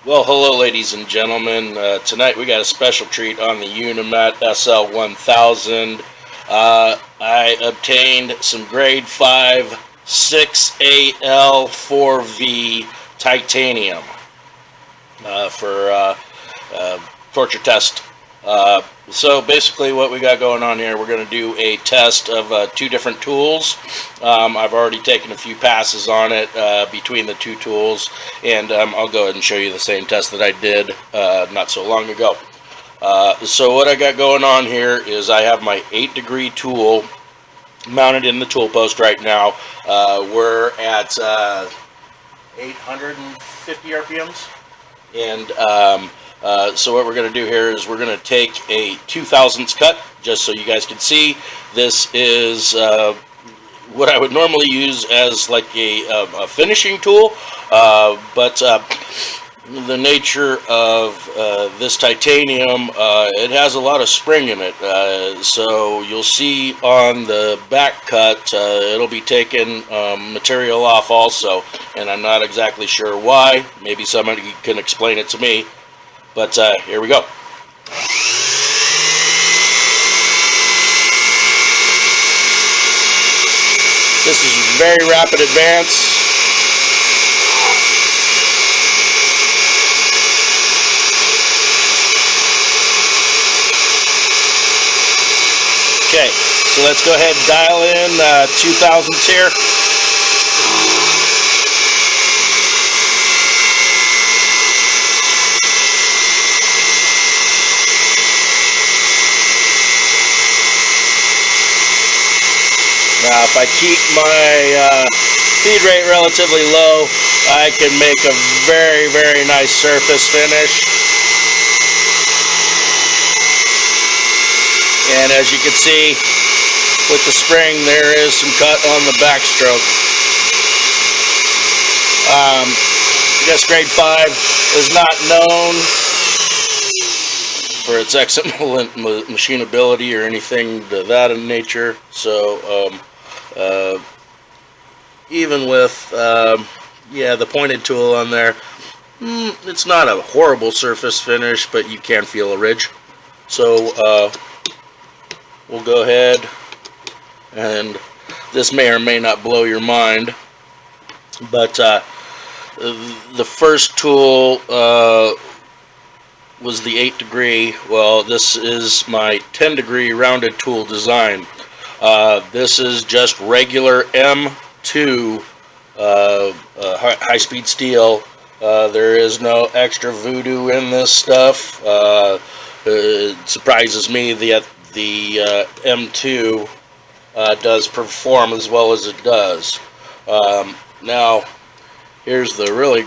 Well, hello, ladies and gentlemen. Tonight we got a special treat on the Unimat SL1000. I obtained some grade 5 6AL4V titanium for torture test. So basically what we got going on here, we're going to do a test of two different tools. I've already taken a few passes on it between the two tools, and I'll go ahead and show you the same test that I did not so long ago. So what I got going on here is I have my 8-degree tool mounted in the tool post right now. We're at 850 RPMs, and so what we're going to do here is we're going to take a 2/1000 cut, just so you guys can see. This is what I would normally use as like a finishing tool, but the nature of this titanium, it has a lot of spring in it, so you'll see on the back cut it'll be taking material off also, and I'm not exactly sure why. Maybe somebody can explain it to me, but here we go. This is very rapid advance. Okay, so let's go ahead and dial in 2/1000s here. Now, if I keep my feed rate relatively low, I can make a very, very nice surface finish. And as you can see, with the spring, there is some cut on the backstroke. I guess grade 5 is not known for its excellent machinability or anything to that in nature. So even with the pointed tool on there, it's not a horrible surface finish, but you can feel a ridge. So we'll go ahead, and this may or may not blow your mind, but the first tool was the 8-degree. Well, this is my 10-degree rounded tool design. This is just regular M2 high-speed steel. There is no extra voodoo in this stuff. It surprises me that the M2 does perform as well as it does. Now, here's the really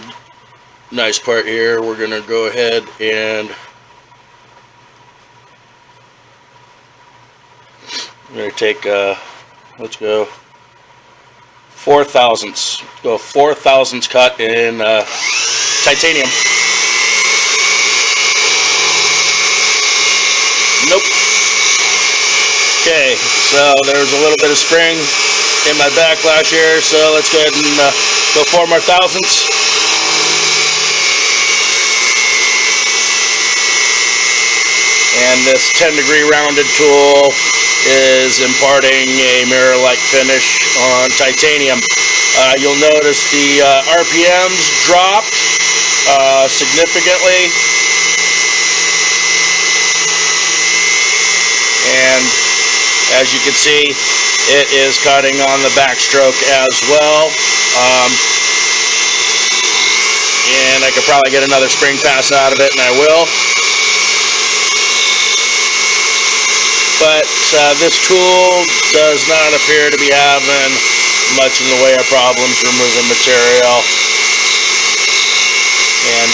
nice part here. We're going to go ahead and I'm going to take, let's go 4/1000s. Go 4/1000s cut in titanium. Nope. Okay, so there's a little bit of spring in my backlash here, so let's go ahead and go 4 more thousandths. And this 10-degree rounded tool is imparting a mirror-like finish on titanium. You'll notice the RPMs dropped significantly, and as you can see, it is cutting on the backstroke as well. And I could probably get another spring pass out of it, and I will. But this tool does not appear to be having much in the way of problems removing material. And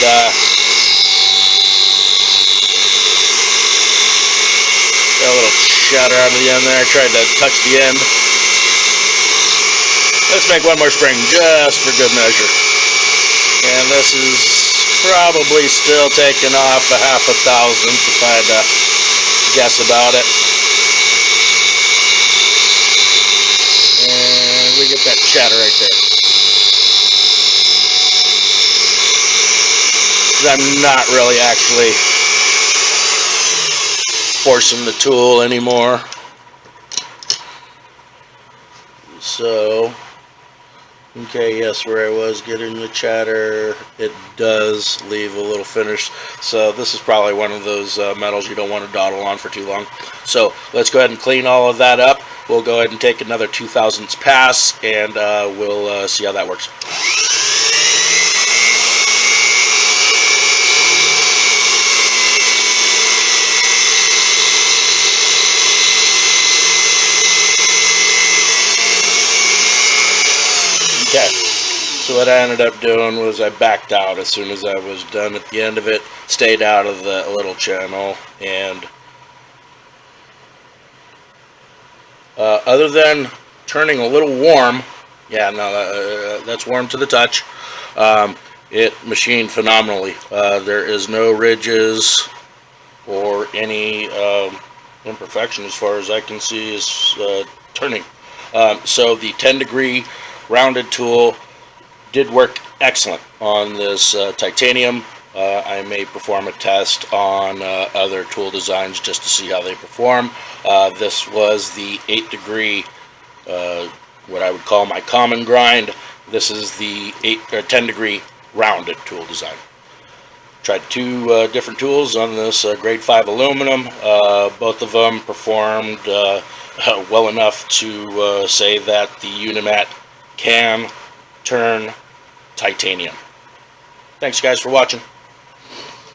got a little shatter out of the end there. I tried to touch the end. Let's make one more spring just for good measure. And this is probably still taking off a 1/1000 if I had to guess about it. And we get that chatter right there. because I'm not really actually forcing the tool anymore. So, okay, yes, where I was getting the chatter, it does leave a little finish. So this is probably one of those metals you don't want to dawdle on for too long. So let's go ahead and clean all of that up. We'll go ahead and take another 2/1000 pass, and we'll see how that works. Okay, so what I ended up doing was I backed out as soon as I was done at the end of it, stayed out of the little channel, and other than turning a little warm, yeah, no, that's warm to the touch, it machined phenomenally. There is no ridges or any imperfection as far as I can see is turning. So the 10-degree rounded tool did work excellent on this titanium. I may perform a test on other tool designs just to see how they perform. This was the 8-degree, what I would call my common grind. This is the 10-degree rounded tool design. Tried two different tools on this grade 5 aluminum. Both of them performed well enough to say that the Unimat can turn titanium. Thanks guys for watching.